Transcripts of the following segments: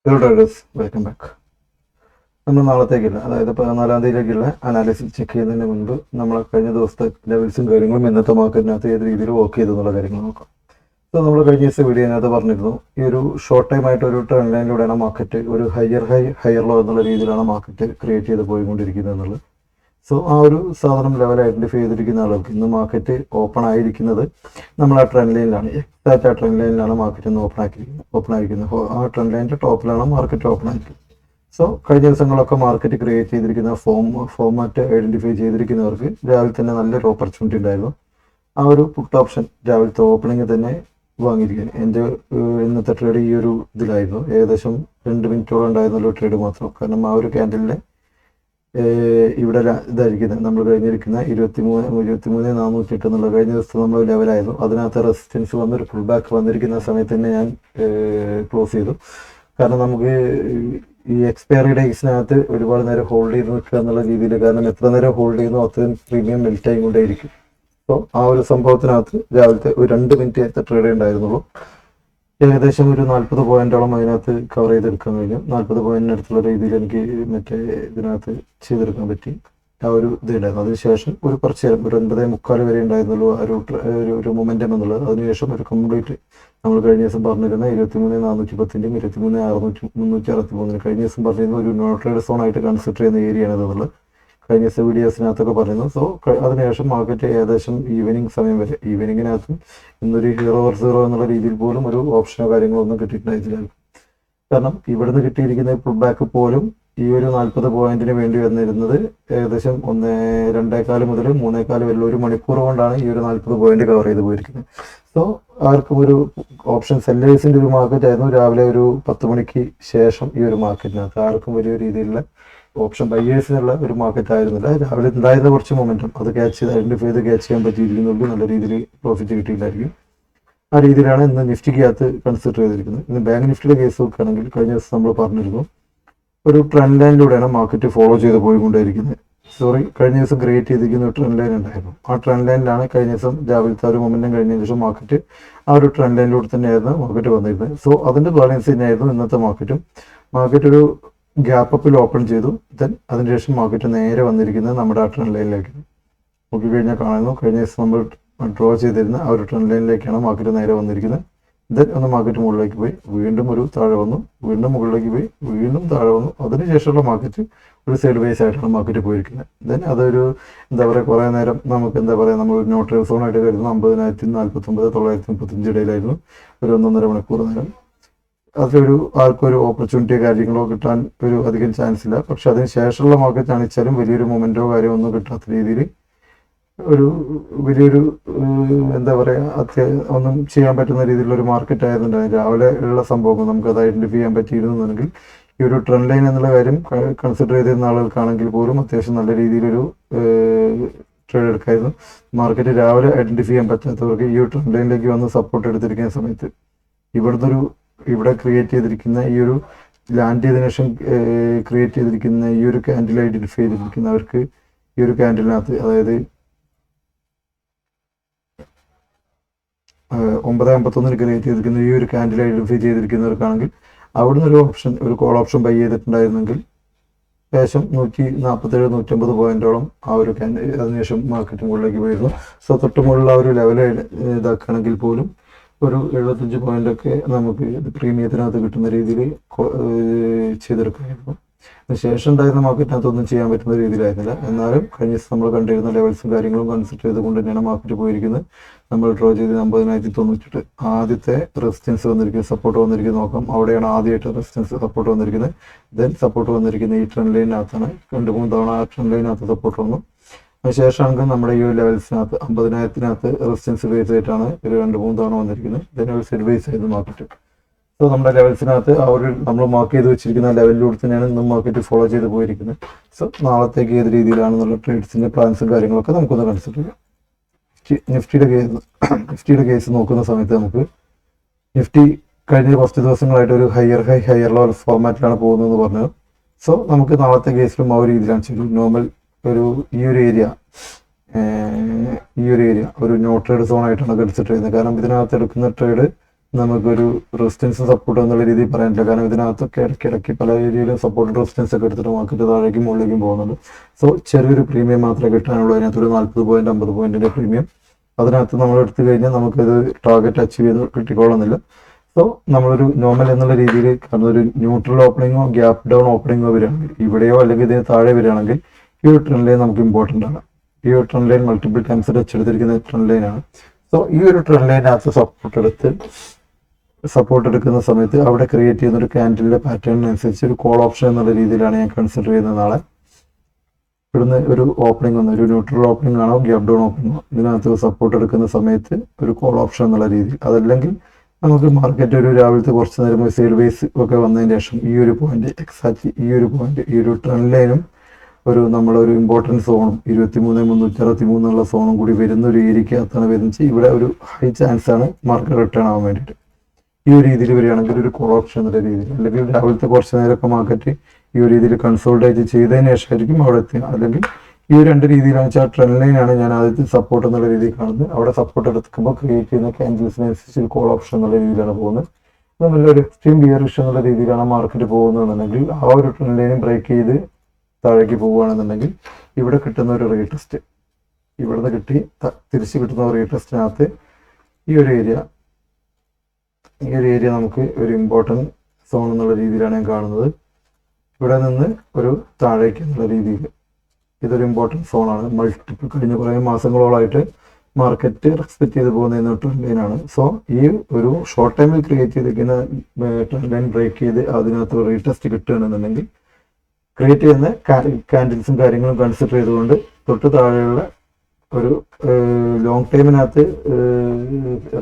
Hello traders, welcome back. നമ്മൾ നാളത്തേക്കില്ല, അതായത് 14-ാം തീയതിയിലേക്കുള്ള analysis check ചെയ്യുന്നതിന് മുൻപ് നമ്മൾ കഴിഞ്ഞ ദിവസത്തെ ലെവൽസും കാര്യങ്ങളും ഇന്നത്തെ മാർക്കറ്റിനകത്ത് ഏത് രീതിയിൽ വർക്ക് ചെയ്തെന്നുള്ള കാര്യങ്ങൾ നോക്കാം. അപ്പോൾ നമ്മൾ കഴിഞ്ഞ ദിവസം വീഡിയോനകത്ത് പറഞ്ഞിരുന്നു, ഈ ഒരു ഷോർട്ട് ടൈം ആയിട്ട് ഒരു ട്രെൻഡ് ലൈനിലൂടെയാണ് മാർക്കറ്റ് ഒരു ഹയർ ലോ എന്നുള്ള രീതിയിലാണ് മാർക്കറ്റ് ക്രിയേറ്റ് ചെയ്ത് പോയിക്കൊണ്ടിരിക്കുന്നത് എന്നുള്ളത്. സോ ആ ഒരു സാധനം ലെവൽ ഐഡൻറ്റിഫൈ ചെയ്തിരിക്കുന്ന ആളുകൾക്ക് ഇന്ന് മാർക്കറ്റ് ഓപ്പൺ ആയിരിക്കുന്നത് നമ്മൾ ആ ട്രെൻഡ് ലൈനിലാണ്. എക്സാക്റ്റ് ആ ട്രെൻഡ് ലൈനിലാണ് മാർക്കറ്റ് ഇന്ന് ഓപ്പൺ ആയിരിക്കുന്നത്. ആ ട്രെൻഡ് ലൈനിൻ്റെ ടോപ്പിലാണ് മാർക്കറ്റ് ഓപ്പൺ ആയിരിക്കുന്നത്. സോ കഴിഞ്ഞ ദിവസങ്ങളൊക്കെ മാർക്കറ്റ് ക്രിയേറ്റ് ചെയ്തിരിക്കുന്ന ഫോമാറ്റ് ഐഡൻറ്റിഫൈ ചെയ്തിരിക്കുന്നവർക്ക് രാവിലെ തന്നെ നല്ലൊരു ഓപ്പർച്യൂണിറ്റി ഉണ്ടായിരുന്നു. ആ ഒരു പുട്ട് ഓപ്ഷൻ രാവിലത്തെ ഓപ്പണിംഗ് തന്നെ വാങ്ങിയിരിക്കുകയാണ്. എൻ്റെ ഇന്നത്തെ ട്രേഡ് ഈ ഒരു ഇതിലായിരുന്നു. ഏകദേശം 2 മിനിറ്റോളം ഉണ്ടായിരുന്നല്ലോ ട്രേഡ് മാത്രം. കാരണം ആ ഒരു ക്യാൻഡലിനെ ഇവിടെ ഇതായിരിക്കുന്നത് നമ്മൾ കഴിഞ്ഞിരിക്കുന്ന 23,408 എന്നുള്ള കഴിഞ്ഞ ദിവസം നമ്മൾ ലെവലായിരുന്നു. അതിനകത്ത് റെസിസ്റ്റൻസ് വന്നൊരു ഫുൾ ബാക്ക് വന്നിരിക്കുന്ന സമയത്ത് തന്നെ ഞാൻ ക്ലോസ് ചെയ്തു. കാരണം നമുക്ക് ഈ എക്സ്പയറി ഡേയ്സിനകത്ത് ഒരുപാട് നേരം ഹോൾഡ് ചെയ്ത് നിൽക്കുക എന്നുള്ള രീതിയിൽ, കാരണം എത്ര നേരം ഹോൾഡ് ചെയ്യുന്നു അത്രയും പ്രീമിയം മെൽറ്റ് ആയിക്കൊണ്ടേയിരിക്കും. അപ്പോൾ ആ ഒരു സംഭവത്തിനകത്ത് രാവിലത്തെ ഒരു 2 മിനിറ്റ് ട്രേഡ് ഉണ്ടായിരുന്നുള്ളൂ. ഏകദേശം ഒരു 40 പോയിന്റോളം അതിനകത്ത് കവർ ചെയ്തെടുക്കാൻ കഴിഞ്ഞു. 40 പോയിന്റിനടുത്തുള്ള രീതിയിൽ എനിക്ക് ഇതിനകത്ത് ചെയ്തെടുക്കാൻ പറ്റി. ആ ഒരു ഇതുണ്ടായിരുന്നു. അതിനുശേഷം ഒരു കുറച്ച് നേരം ഒരു 9:45 വരെ ഉണ്ടായിരുന്നുള്ളൂ ആ ഒരു മൊമെന്റം എന്നുള്ളത്. അതിനുശേഷം ഒരു കംപ്ലീറ്റ് നമ്മൾ കഴിഞ്ഞ ദിവസം പറഞ്ഞിരുന്ന 23,410 23,363 കഴിഞ്ഞ ദിവസം പറഞ്ഞിരുന്ന ഒരു നോ ട്രേഡ് സോൺ ആയിട്ട് കൺസിഡർ ചെയ്യുന്ന ഏരിയയാണ് എന്നുള്ളത് കഴിഞ്ഞ ദിവസം വീഡിയോസിനകത്തൊക്കെ പറയുന്നു. സോ അതിനുശേഷം മാർക്കറ്റ് ഏകദേശം ഈവനിങ് സമയം വരെ, ഈവനിങ്ങിനകത്ത് ഇന്നൊരു 0/0 എന്നുള്ള രീതിയിൽ പോലും ഒരു ഓപ്ഷനോ കാര്യങ്ങളോ ഒന്നും കിട്ടിയിട്ടുണ്ടായിട്ടില്ല. കാരണം ഇവിടുന്ന് കിട്ടിയിരിക്കുന്ന പുൾ ബാക്ക് പോലും ഈ ഒരു 40 പോയിന്റിന് വേണ്ടി വന്നിരുന്നത് ഏകദേശം 2:15 മുതൽ 3:15 വരെ 1 മണിക്കൂർ കൊണ്ടാണ് ഈ ഒരു 40 പോയിന്റ് കവർ ചെയ്ത് പോയിരിക്കുന്നത്. സോ ആർക്കും ഒരു ഓപ്ഷൻ സെല്ലേഴ്സിന്റെ ഒരു മാർക്കറ്റ് ആയിരുന്നു രാവിലെ ഒരു 10 മണിക്ക് ശേഷം. ഈ ഒരു മാർക്കറ്റിനകത്ത് ആർക്കും വലിയ രീതിയിലുള്ള ഓപ്ഷൻ ബയേഴ്സിനുള്ള ഒരു മാർക്കറ്റ് ആയിരുന്നില്ല. രാവിലെ ഉണ്ടായിരുന്ന കുറച്ച് മൊമെന്റം അത് ഐഡന്റിഫൈ ചെയ്ത് ക്യാച്ച് ചെയ്യാൻ പറ്റിയിരിക്കുന്നുള്ളൂ. നല്ല രീതിയിൽ പ്രോഫിറ്റ് കിട്ടിയില്ലായിരിക്കും. ആ രീതിയിലാണ് ഇന്ന് നിഫ്റ്റിക്കകത്ത് കൺസിഡർ ചെയ്തിരിക്കുന്നത്. ഇന്ന് ബാങ്ക് നിഫ്റ്റിയുടെ കേസ് നോക്കുകയാണെങ്കിൽ കഴിഞ്ഞ ദിവസം നമ്മൾ പറഞ്ഞിരുന്നു, ഒരു ട്രെൻഡ് ലൈനിലൂടെയാണ് മാർക്കറ്റ് ഫോളോ ചെയ്ത് പോയിക്കൊണ്ടേയിരിക്കുന്നത്. കഴിഞ്ഞ ദിവസം ക്രിയേറ്റ് ചെയ്തിരിക്കുന്ന ഒരു ട്രെൻഡ് ലൈൻ ഉണ്ടായിരുന്നു. ആ ട്രെൻഡ് ലൈനിലാണ് കഴിഞ്ഞ ദിവസം രാവിലത്തെ ഒരു മൊമെന്റം കഴിഞ്ഞതിന് ശേഷം മാർക്കറ്റ് ആ ഒരു ട്രെൻഡ് ലൈനിലൂടെ തന്നെയായിരുന്നു മാർക്കറ്റ് വന്നിരുന്നത്. സോ അതിന്റെ ബാലൻസ് തന്നെയായിരുന്നു ഇന്നത്തെ മാർക്കറ്റും. മാർക്കറ്റ് ഒരു ഗ്യാപ്പ് അപ്പിൽ ഓപ്പൺ ചെയ്തു. അതിനുശേഷം മാർക്കറ്റ് നേരെ വന്നിരിക്കുന്നത് നമ്മുടെ ആ ട്രെൻഡ് ലൈനിലേക്ക് നോക്കിക്കഴിഞ്ഞാൽ കാണുന്നു. കഴിഞ്ഞ ദിവസം നമ്മൾ ഡ്രോ ചെയ്തിരുന്ന ആ ഒരു ട്രെൻഡ് ലൈനിലേക്കാണ് മാർക്കറ്റ് നേരെ വന്നിരിക്കുന്നത്. ഒന്ന് മാർക്കറ്റ് മുകളിലേക്ക് പോയി, വീണ്ടും ഒരു താഴെ വന്നു, വീണ്ടും മുകളിലേക്ക് പോയി, വീണ്ടും താഴെ വന്നു. അതിനുശേഷമുള്ള മാർക്കറ്റ് ഒരു സൈഡ് വേസ് ആയിട്ടാണ് മാർക്കറ്റ് പോയിരിക്കുന്നത്. അതൊരു കുറേ നേരം നമുക്ക് നമ്മൾ നോ ട്രേഡ് സോൺ ആയിട്ട് കരുതുന്ന 50,049 935 ഇടയിലായിരുന്നു ഒരു 1.5 മണിക്കൂർ നേരം. അതൊരു ആർക്കൊരു ഓപ്പർച്യൂണിറ്റിയോ കാര്യങ്ങളോ കിട്ടാൻ ഒരു അധികം ചാൻസ് ഇല്ല. പക്ഷെ അതിന് ശേഷമുള്ള മാർക്കറ്റ് ആണെച്ചാലും വലിയൊരു മൊമെന്റോ കാര്യമോ ഒന്നും കിട്ടാത്ത രീതിയിൽ ഒരു വലിയൊരു ഒന്നും ചെയ്യാൻ പറ്റുന്ന രീതിയിലുള്ള ഒരു മാർക്കറ്റ് ആയതുകൊണ്ട് രാവിലെ ഉള്ള സംഭവങ്ങൾ നമുക്ക് അത് ഐഡന്റിഫൈ ചെയ്യാൻ പറ്റിയിരുന്നെങ്കിൽ ഈ ഒരു ട്രെൻഡ് ലൈൻ എന്നുള്ള കാര്യം കൺസിഡർ ചെയ്തിരുന്ന ആളുകൾക്കാണെങ്കിൽ പോലും അത്യാവശ്യം നല്ല രീതിയിലൊരു ട്രേഡ് എടുക്കായിരുന്നു. മാർക്കറ്റ് രാവിലെ ഐഡന്റിഫൈ ചെയ്യാൻ പറ്റാത്തവർക്ക് ഈ ഒരു ട്രെൻഡ് ലൈനിലേക്ക് വന്ന് സപ്പോർട്ട് എടുത്തിരിക്കുന്ന സമയത്ത് ഇവിടെ ക്രിയേറ്റ് ചെയ്തിരിക്കുന്ന ഈ ഒരു ലാൻഡ് ചെയ്തതിനു ശേഷം ക്രിയേറ്റ് ചെയ്തിരിക്കുന്ന ഈ ഒരു ക്യാൻഡിൽ ഐഡന്റിഫൈ ചെയ്തിരിക്കുന്നവർക്ക് ഈ ഒരു ക്യാൻഡിലിനകത്ത്, അതായത് 9:51 ക്രിയേറ്റ് ചെയ്തിരിക്കുന്ന ഈ ഒരു ക്യാൻഡിൽ ഐഡന്റിഫൈ ചെയ്തിരിക്കുന്നവർക്കാണെങ്കിൽ അവിടുന്ന് ഒരു കോൾ ഓപ്ഷൻ ബൈ ചെയ്തിട്ടുണ്ടായിരുന്നെങ്കിൽ ഏകദേശം 147-150 പോയിന്റോളം ആ ഒരു അതിനുശേഷം മാർക്കറ്റ് മുകളിലേക്ക് പോയിരുന്നു. സോ തൊട്ട് മുകളിലുള്ള ആ ഒരു ലെവൽ ഇതാക്കുകയാണെങ്കിൽ പോലും ഒരു 75 പോയിന്റൊക്കെ നമുക്ക് പ്രീമിയത്തിനകത്ത് കിട്ടുന്ന രീതിയിൽ ചെയ്തെടുക്കാമായിരുന്നു. ശേഷം ഉണ്ടായിരുന്ന മാർക്കറ്റിനകത്തൊന്നും ചെയ്യാൻ പറ്റുന്ന രീതിയിലായിരുന്നില്ല. എന്നാലും കഴിഞ്ഞ ദിവസം നമ്മൾ കണ്ടിരുന്ന ലെവൽസും കാര്യങ്ങളും കൺസിഡർ ചെയ്തുകൊണ്ട് തന്നെയാണ് മാർക്കറ്റ് പോയിരിക്കുന്നത്. നമ്മൾ ഡ്രോ ചെയ്ത് 50,098 ആദ്യത്തെ റെസിസ്റ്റൻസ് വന്നിരിക്കുന്നത്, സപ്പോർട്ട് വന്നിരിക്കുന്നത് നോക്കാം. അവിടെയാണ് ആദ്യമായിട്ട് റെസിസ്റ്റൻസ് സപ്പോർട്ട് വന്നിരിക്കുന്നത്. സപ്പോർട്ട് വന്നിരിക്കുന്ന ഈ ട്രെൻഡ് ലൈനിനകത്താണ്. 2-3 തവണ ആ ട്രെൻഡ് ലൈനകത്ത് സപ്പോർട്ട് വന്നു. അതിനുശേഷമാണ് നമ്മുടെ ഈ ലെവൽസിനകത്ത് 50,000 റെസിസ്റ്റൻസ് ബേസ് ആയിട്ടാണ് ഒരു 2-3 തവണ വന്നിരിക്കുന്നത്. ഒരു സെറ്റ് ബേസ് ആയിരുന്നു മാർക്കറ്റ്. സോ നമ്മുടെ ലെവൽസിനകത്ത് ആ ഒരു നമ്മൾ മാർക്ക് ചെയ്ത് വെച്ചിരിക്കുന്ന ലെവലിലൂടെ തന്നെയാണ് ഇന്നും മാർക്കറ്റ് ഫോളോ ചെയ്ത് പോയിരിക്കുന്നത്. സോ നാളത്തേക്ക് ഏത് രീതിയിലാണെന്നുള്ള ട്രേഡ്സിന്റെ പ്ലാൻസും കാര്യങ്ങളൊക്കെ നമുക്കൊന്ന് കൺസിഡർ ചെയ്യാം. നിഫ്റ്റിയുടെ കേസ് നോക്കുന്ന സമയത്ത് നമുക്ക് നിഫ്റ്റി കഴിഞ്ഞ കുറച്ച് ദിവസങ്ങളായിട്ട് ഒരു ഹയർ ലോ ഫോർമാറ്റിലാണ് പോകുന്നതെന്ന് പറഞ്ഞത്. സോ നമുക്ക് നാളത്തെ കേസിലും ആ ഒരു രീതിയിലാണ് ചെയ്തത്. നോർമൽ ഈ ഒരു ഏരിയ ഒരു നോ ട്രേഡ് സോൺ ആയിട്ടാണ് കൺസിഡർ ചെയ്യുന്നത്. കാരണം ഇതിനകത്ത് എടുക്കുന്ന ട്രേഡ് നമുക്കൊരു റെസിസ്റ്റൻസ് സപ്പോർട്ട് എന്നുള്ള രീതിയിൽ പറയാൻ പറ്റില്ല. കാരണം ഇതിനകത്തൊക്കെ ഇടയ്ക്കിടയ്ക്ക് പല ഏരിയയിലും സപ്പോർട്ട് റെസിസ്റ്റൻസ് ഒക്കെ എടുത്തിട്ട് മാർക്കറ്റ് താഴേക്കും മുകളിലേക്കും പോകുന്നുണ്ട്. സോ ചെറിയൊരു പ്രീമിയം മാത്രമേ കിട്ടാനുള്ളൂ. അതിനകത്തൊരു 40 പോയിന്റ് 50 പോയിന്റിന്റെ പ്രീമിയം അതിനകത്ത് നമ്മൾ എടുത്തു കഴിഞ്ഞാൽ നമുക്കത് ടാർഗറ്റ് അച്ചീവ് ചെയ്ത് കിട്ടിക്കോളുന്നില്ല. സോ നമ്മളൊരു നോർമൽ എന്നുള്ള രീതിയിൽ, കാരണം ഒരു ന്യൂട്രൽ ഓപ്പണിങ്ങോ ഗ്യാപ്പ് ഡൗൺ ഓപ്പണിങ്ങോ വരികയാണെങ്കിൽ, ഇവിടെയോ അല്ലെങ്കിൽ ഇതിന് താഴെ വരികയാണെങ്കിൽ, ഈ ഒരു ട്രെൻഡ് ലൈൻ നമുക്ക് ഇമ്പോർട്ടൻ്റ് ആണ്. ഈ ഒരു trend line multiple times touch എടുത്തിരിക്കുന്ന ട്രെൻഡ് ലൈനാണ്. സോ ഈ ഒരു ട്രെൻഡ് ലൈനകത്ത് സപ്പോർട്ട് എടുക്കുന്ന സമയത്ത് അവിടെ ക്രിയേറ്റ് ചെയ്യുന്ന ഒരു ക്യാൻഡിലിന്റെ പാറ്റേണിനനുസരിച്ച് ഒരു കോൾ ഓപ്ഷൻ എന്നുള്ള രീതിയിലാണ് ഞാൻ കൺസിഡർ ചെയ്യുന്നത്. നാളെ ഇവിടുന്ന് ഒരു ഓപ്പണിംഗ് വന്നു, ഒരു ന്യൂട്രൽ ഓപ്പണിംഗ് ആണോ ഗ്യാപ് ഡൗൺ ഓപ്പണിംഗോ, ഇതിനകത്ത് സപ്പോർട്ട് എടുക്കുന്ന സമയത്ത് ഒരു കോൾ ഓപ്ഷൻ എന്നുള്ള രീതിയിൽ. അതല്ലെങ്കിൽ നമുക്ക് മാർക്കറ്റ് ഒരു രാവിലത്തെ കുറച്ച് നേരം സൈഡ് വേസ് ഒക്കെ വന്നതിന് ശേഷം ഈ ഒരു പോയിന്റ്, എക്സാക്ട്ലി ഈ ഒരു പോയിന്റ്, ഈ ഒരു ട്രെൻഡ് ലൈനും നമ്മളൊരു ഇമ്പോർട്ടൻറ്റ് സോണും 23,363 എന്നുള്ള സോണും കൂടി വരുന്ന ഒരു ഏരിയക്കകത്താണ് വരുന്നത്. ഇവിടെ ഒരു ഹൈ ചാൻസ് ആണ് മാർക്കറ്റ് റിട്ടേൺ ആവാൻ വേണ്ടിയിട്ട്. ഈ ഒരു രീതിയിൽ വരികയാണെങ്കിൽ ഒരു കോൾ ഓപ്ഷൻ എന്നുള്ള രീതിയിൽ, അല്ലെങ്കിൽ രാവിലത്തെ കുറച്ച് നേരമൊക്കെ മാർക്കറ്റ് ഈ ഒരു രീതിയിൽ കൺസോൾട്ടേറ്റ് ചെയ്തതിന് ശേഷമായിരിക്കും അവിടെ എത്തുക. അല്ലെങ്കിൽ ഈ ഒരു രണ്ട് രീതിയിലാണെന്ന് വെച്ചാൽ ട്രെൻഡ് ലൈനാണ് ഞാൻ ആദ്യത്തെ സപ്പോർട്ട് എന്നുള്ള രീതിയിൽ കാണുന്നത്. അവിടെ സപ്പോർട്ട് എടുക്കുമ്പോൾ ക്രിയേറ്റ് ചെയ്യുന്ന ക്യാൻഡിൽസിനനുസരിച്ച് ഒരു കോൾ ഓപ്ഷൻ എന്നുള്ള രീതിയിലാണ് പോകുന്നത്. നല്ലൊരു എക്സ്ട്രീം ബിയറിഷ് എന്നുള്ള രീതിയിലാണ് മാർക്കറ്റ് പോകുന്നതെന്നുണ്ടെങ്കിൽ, ആ ഒരു ട്രെൻഡ് ലൈനും ബ്രേക്ക് ചെയ്ത് താഴേക്ക് പോവുകയാണെന്നുണ്ടെങ്കിൽ ഇവിടെ കിട്ടുന്ന ഒരു റീടെസ്റ്റ്, ഇവിടുന്ന് കിട്ടി തിരിച്ച് കിട്ടുന്ന റീടെസ്റ്റിനകത്ത് ഈ ഒരു ഏരിയ നമുക്ക് ഒരു ഇമ്പോർട്ടൻറ്റ് സോൺ എന്നുള്ള രീതിയിലാണ് ഞാൻ കാണുന്നത്. ഇവിടെ നിന്ന് ഒരു താഴേക്ക് എന്നുള്ള രീതിയിൽ ഇതൊരു ഇമ്പോർട്ടൻറ്റ് സോണാണ്. മൾട്ടിപ്പിൾ കഴിഞ്ഞ കുറേ മാസങ്ങളോളായിട്ട് മാർക്കറ്റ് റെസ്പെക്ട് ചെയ്ത് പോകുന്ന ട്രെൻഡ് ലൈനാണ്. സോ ഈ ഒരു ഷോർട്ട് ടൈമിൽ ക്രിയേറ്റ് ചെയ്തിരിക്കുന്ന ട്രെൻഡ് ലൈൻ ബ്രേക്ക് ചെയ്ത് അതിനകത്ത് റീടെസ്റ്റ് കിട്ടുകയാണെന്നുണ്ടെങ്കിൽ, ക്രിയേറ്റ് ചെയ്യുന്ന കാൻഡിൽസും കാര്യങ്ങളും കൺസിഡർ ചെയ്തുകൊണ്ട് തൊട്ട് താഴെയുള്ള ഒരു ലോങ് ടൈമിനകത്ത്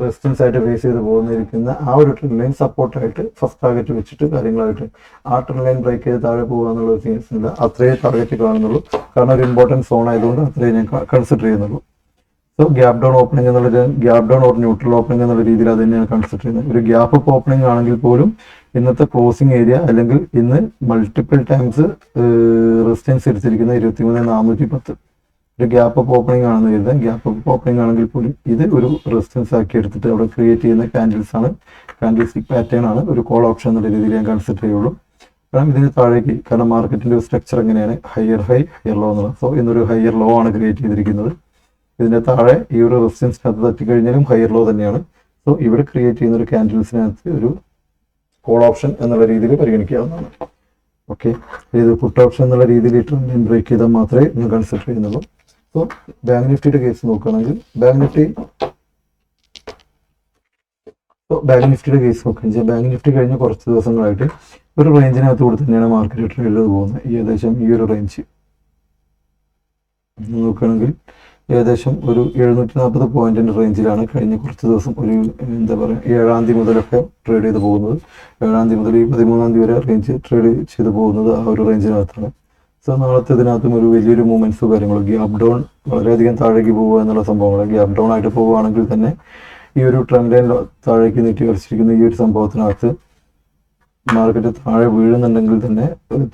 റെസിസ്റ്റൻസ് ആയിട്ട് ഫേസ് ചെയ്ത് പോകുന്നിരിക്കുന്ന ആ ഒരു ട്രെൻഡ് ലൈൻ സപ്പോർട്ടായിട്ട് ഫസ്റ്റ് ടാർഗറ്റ് വെച്ചിട്ട് കാര്യങ്ങളായിട്ട് ആ ട്രെൻഡ് ലൈൻ ബ്രേക്ക് ചെയ്ത് താഴെ പോകുക എന്നുള്ള സീൻസ് ഇല്ല. അത്രയേ ടാർഗറ്റ് കാണുന്നുള്ളൂ. കാരണം ഒരു ഇമ്പോർട്ടൻറ്റ് സോൺ ആയതുകൊണ്ട് അത്രയേ ഞാൻ കൺസിഡർ ചെയ്യുന്നുള്ളൂ. സോ ഗ്യാപ് ഡൗൺ ഓപ്പണിംഗ് എന്നുള്ള gap down or neutral opening എന്നുള്ള രീതിയിൽ അത് തന്നെയാണ് കൺസിഡർ ചെയ്യുന്നത്. ഒരു ഗ്യാപ്പ് അപ്പ് ഓപ്പണിംഗ് ആണെങ്കിൽ പോലും ഇന്നത്തെ ക്ലോസിംഗ് ഏരിയ, അല്ലെങ്കിൽ ഇന്ന് മൾട്ടിപ്പിൾ ടൈംസ് റെസിസ്റ്റൻസ് എടുത്തിരിക്കുന്ന 23,410 ഒരു ഗ്യാപ്പ് അപ്പ് ഓപ്പണിംഗ് ആണെന്ന് കരുതാം. ഗ്യാപ്പ് അപ്പ് ഓപ്പണിംഗ് ആണെങ്കിൽ പോലും ഇത് ഒരു റെസിസ്റ്റൻസ് ആക്കി എടുത്തിട്ട് അവിടെ ക്രിയേറ്റ് ചെയ്യുന്ന കാൻഡിൽസ് ആണ്, കാൻഡിൽസ്റ്റിക് പാറ്റേൺ ആണ് ഒരു കോൾ ഓപ്ഷൻ എന്നുള്ള രീതിയിൽ ഞാൻ കൺസിഡർ ചെയ്യുള്ളൂ. കാരണം ഇതിന് താഴേക്ക്, കാരണം മാർക്കറ്റിന്റെ ഒരു സ്ട്രക്ചർ എങ്ങനെയാണ്, ഹയർ ഹൈ ഹയർ ലോ എന്നുള്ളത്. സോ ഇന്നൊരു ഹയർ ലോ ആണ് ക്രിയേറ്റ് ചെയ്തിരിക്കുന്നത്. ഇതിന്റെ താഴെ ഈ ഒരു റെസിസ്റ്റൻസിനകത്ത് തട്ടിക്കഴിഞ്ഞാലും ഹയർ ലോ തന്നെയാണ്. സോ ഇവിടെ ക്രിയേറ്റ് ചെയ്യുന്ന ഒരു കാൻഡിൽസിനകത്ത് ഒരു കോൾ ഓപ്ഷൻ എന്നുള്ള രീതിയിൽ പരിഗണിക്കാവുന്നതാണ്. ഓക്കെ, ഇത് പുട്ട് ഓപ്ഷൻ എന്നുള്ള രീതിയിൽ ട്രെൻഡ് ലൈൻ ബ്രേക്ക് ചെയ്താൽ മാത്രമേ ഞാൻ കൺസിഡർ ചെയ്യുന്നുള്ളൂ. സോ ബാങ്ക് നിഫ്റ്റിയുടെ കേസ് നോക്കുകയാണെങ്കിൽ, ബാങ്ക് നിഫ്റ്റിയുടെ കേസ് നോക്കുകയാണെങ്കിൽ, ബാങ്ക് നിഫ്റ്റി കഴിഞ്ഞ കുറച്ച് ദിവസങ്ങളായിട്ട് ഒരു റേഞ്ചിനകത്ത് കൂടി തന്നെയാണ് മാർക്കറ്റ് ട്രേഡ് ചെയ്ത് പോകുന്നത്. ഏകദേശം ഈ ഒരു റേഞ്ച് നോക്കുകയാണെങ്കിൽ ഏകദേശം ഒരു 740 പോയിന്റിന്റെ റേഞ്ചിലാണ് കഴിഞ്ഞ കുറച്ച് ദിവസം, ഒരു എന്താ പറയുക, 7-ാം തീയതി മുതലൊക്കെ ട്രേഡ് ചെയ്ത് പോകുന്നത്. 7-ാം തീയതി മുതൽ 13-ാം തീയതി വരെ റേഞ്ച് ട്രേഡ് ചെയ്ത് പോകുന്നത് ആ ഒരു റേഞ്ചിനകത്താണ്. സോ നാളത്തെ ഇതിനകത്തും ഒരു വലിയൊരു മൂവ്മെന്റ്സോ കാര്യങ്ങളോ, ഗ്യാപ് ഡൗൺ വളരെയധികം താഴേക്ക് പോകുക എന്നുള്ള സംഭവങ്ങൾ, ഗ്യാപ് ഡൗൺ ആയിട്ട് പോവുകയാണെങ്കിൽ തന്നെ ഈ ഒരു ട്രെൻഡ് ലൈൻ താഴേക്ക് നീട്ടി വരച്ചിരിക്കുന്ന ഈ ഒരു സംഭവത്തിനകത്ത് മാർക്കറ്റ് താഴെ വീഴുന്നുണ്ടെങ്കിൽ തന്നെ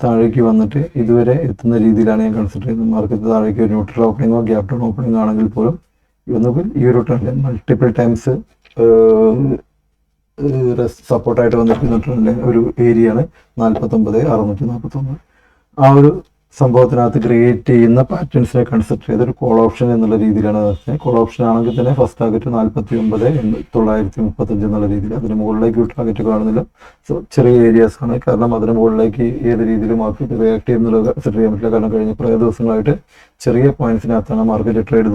താഴേക്ക് വന്നിട്ട് ഇതുവരെ എത്തുന്ന രീതിയിലാണ് ഞാൻ കൺസിഡർ ചെയ്യുന്നത്. മാർക്കറ്റ് താഴേക്ക് ഒരു ന്യൂട്രൽ ഓപ്പണിങ്ങോ ഗ്യാപ് ഡൗൺ ഓപ്പണിംഗ് ആണെങ്കിൽ പോലും ഒന്നുകിൽ ഈ ഒരു ട്രെൻഡ് ലൈൻ മൾട്ടിപ്പിൾ ടൈംസ് സപ്പോർട്ടായിട്ട് വന്നിരിക്കുന്ന ട്രെൻഡ് ലൈൻ ഒരു ഏരിയയാണ് 49,641. ആ ഒരു സംഭവത്തിനകത്ത് ക്രിയേറ്റ് ചെയ്യുന്ന പാറ്റേൺസിനെ കൺസിഡർ ചെയ്ത് ഒരു കോൾ ഓപ്ഷൻ എന്നുള്ള രീതിയിലാണ് നടത്തുന്നത്. കോൾ ഓപ്ഷൻ ആണെങ്കിൽ തന്നെ ഫസ്റ്റ് ടാർഗറ്റ് 49,935 എന്നുള്ള രീതിയിൽ, അതിന് മുകളിലേക്ക് ഒരു ടാർഗറ്റ് കാണുന്നില്ല. സോ ചെറിയ ഏരിയാസ് ആണ്, കാരണം അതിന് മുകളിലേക്ക് ഏത് രീതിയിൽ മാർക്കറ്റ് റിയാക്ട് ചെയ്യുന്നുള്ളത് കൺസിഡർ ചെയ്യാൻ പറ്റില്ല. കാരണം കഴിഞ്ഞ കുറേ ദിവസങ്ങളായിട്ട് ചെറിയ പോയിന്റ്സിനകത്താണ് മാർക്കറ്റ് ട്രേഡ്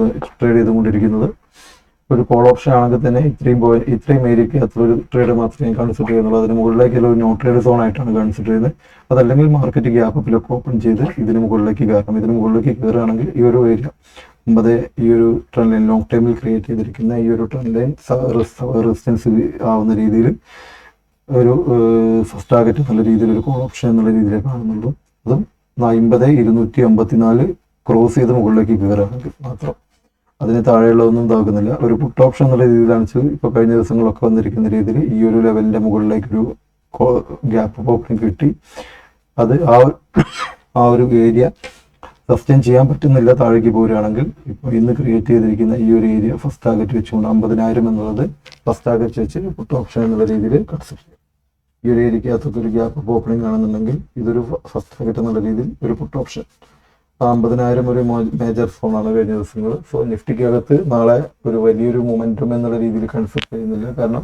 ചെയ്തുകൊണ്ടിരിക്കുന്നത്. ഒരു കോൾ ഓപ്ഷൻ ആണെങ്കിൽ തന്നെ ഇത്രയും ഏരിയക്ക് അത്ര ഒരു ട്രേഡ് മാത്രമേ ഞാൻ കൺസിഡർ ചെയ്യുന്നുള്ളൂ. അതിന് മുകളിലേക്കുള്ള ഒരു നോ ട്രേഡ് സോൺ ആയിട്ടാണ് കൺസിഡർ ചെയ്യുന്നത്. അതല്ലെങ്കിൽ മാർക്കറ്റ് ഗ്യാപ്പ് അപ്പിലൊക്കെ ഓപ്പൺ ചെയ്ത് ഇതിന് മുകളിലേക്ക് കയറണം. ഇതിന് മുകളിലേക്ക് കയറുകയാണെങ്കിൽ ഈ ഒരു ഏരിയ 50, ഈ ഒരു ട്രെൻഡ് ലൈൻ ലോങ് ടൈമിൽ ക്രിയേറ്റ് ചെയ്തിരിക്കുന്ന ഈ ഒരു ട്രെൻഡ് ലൈൻ റെസിസ്റ്റൻസ് ആവുന്ന രീതിയിൽ ഒരു ഫസ്റ്റ് ടാർഗറ്റ് എന്നുള്ള രീതിയിൽ ഒരു കോൾ ഓപ്ഷൻ എന്നുള്ള രീതിയിൽ കാണുന്നുള്ളൂ. അതും 50,254 ക്രോസ് ചെയ്ത് മുകളിലേക്ക് കയറുകയാണെങ്കിൽ മാത്രം. അതിന് താഴെയുള്ളതൊന്നും ഇതാക്കുന്നില്ല. ഒരു പുട്ട് ഓപ്ഷൻ എന്നുള്ള രീതിയിലാണ് ഇപ്പോൾ കഴിഞ്ഞ ദിവസങ്ങളൊക്കെ വന്നിരിക്കുന്ന രീതിയിൽ ഈ ഒരു ലെവലിന്റെ മുകളിലേക്കൊരു ഗ്യാപ്പ് ഓപ്പണിംഗ് കിട്ടി. അത് ആ ഒരു ഏരിയ സസ്റ്റെയിൻ ചെയ്യാൻ പറ്റുന്നില്ല, താഴേക്ക് പോരുകയാണെങ്കിൽ ഇപ്പോൾ ഇന്ന് ക്രിയേറ്റ് ചെയ്തിരിക്കുന്ന ഈ ഒരു ഏരിയ ഫസ്റ്റ് ടാർഗറ്റ് വെച്ചുകൊണ്ട് 50,000 എന്നുള്ളത് ഫസ്റ്റ് ടാർഗറ്റ് വെച്ച് പുട്ട് ഓപ്ഷൻ എന്നുള്ള രീതിയിൽ കൺസിഡർ ചെയ്യും. ഈ ഒരു ഏരിയക്കകത്തൊക്കെ ഒരു ഗ്യാപ്പ് ഓപ്പണിംഗ് ആണെന്നുണ്ടെങ്കിൽ ഇതൊരു ഫസ്റ്റ് ടാർഗറ്റ് എന്നുള്ള രീതിയിൽ ഒരു പുട്ട് ഓപ്ഷൻ. 50,000 ഒരു മേജർ സോണാണ് കഴിഞ്ഞ ദിവസങ്ങൾ. സോ നിഫ്റ്റിക്കകത്ത് നാളെ ഒരു വലിയൊരു മൊമെൻറ്റം എന്നുള്ള രീതിയിൽ കൺസിഡർ ചെയ്യുന്നില്ല. കാരണം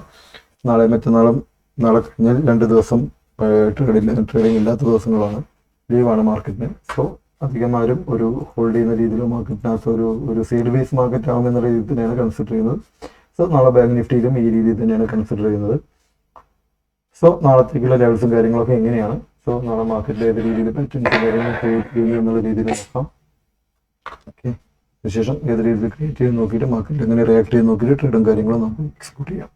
നാളെ മറ്റന്നാളും നാളെ കഴിഞ്ഞാൽ 2 ദിവസം ട്രേഡിംഗ് ഇല്ലാത്ത ദിവസങ്ങളാണ്, ലീവാണ് മാർക്കറ്റിന്. സോ അധികം ആരും ഒരു ഹോൾഡ് ചെയ്യുന്ന രീതിയിൽ മാർക്കറ്റിനകത്ത് ഒരു സെയിൽ ബേസ് മാർക്കറ്റ് ആകുമെന്ന രീതിയിൽ തന്നെയാണ് കൺസിഡർ ചെയ്യുന്നത്. സോ നാളെ ബാങ്ക് നിഫ്റ്റിയിലും ഈ രീതിയിൽ തന്നെയാണ് കൺസിഡർ ചെയ്യുന്നത്. സോ നാളത്തേക്കുള്ള ലെവൽസും കാര്യങ്ങളൊക്കെ എങ്ങനെയാണ്, സോ നാളെ മാർക്കറ്റിൽ ഏത് രീതിയിൽ പാറ്റേൺസ് കാര്യങ്ങൾ ക്രിയേറ്റ് ചെയ്യുന്നു എന്നുള്ള രീതിയിൽ നോക്കാം. ഓക്കെ, അതിനുശേഷം ഏത് രീതിയിൽ ക്രിയേറ്റ് ചെയ്ത് നോക്കിയിട്ട് മാർക്കറ്റ് എങ്ങനെ റിയാക്ട് ചെയ്ത് നോക്കിയിട്ട് ട്രേഡും കാര്യങ്ങളും നമുക്ക് എക്സിക്യൂട്ട് ചെയ്യാം.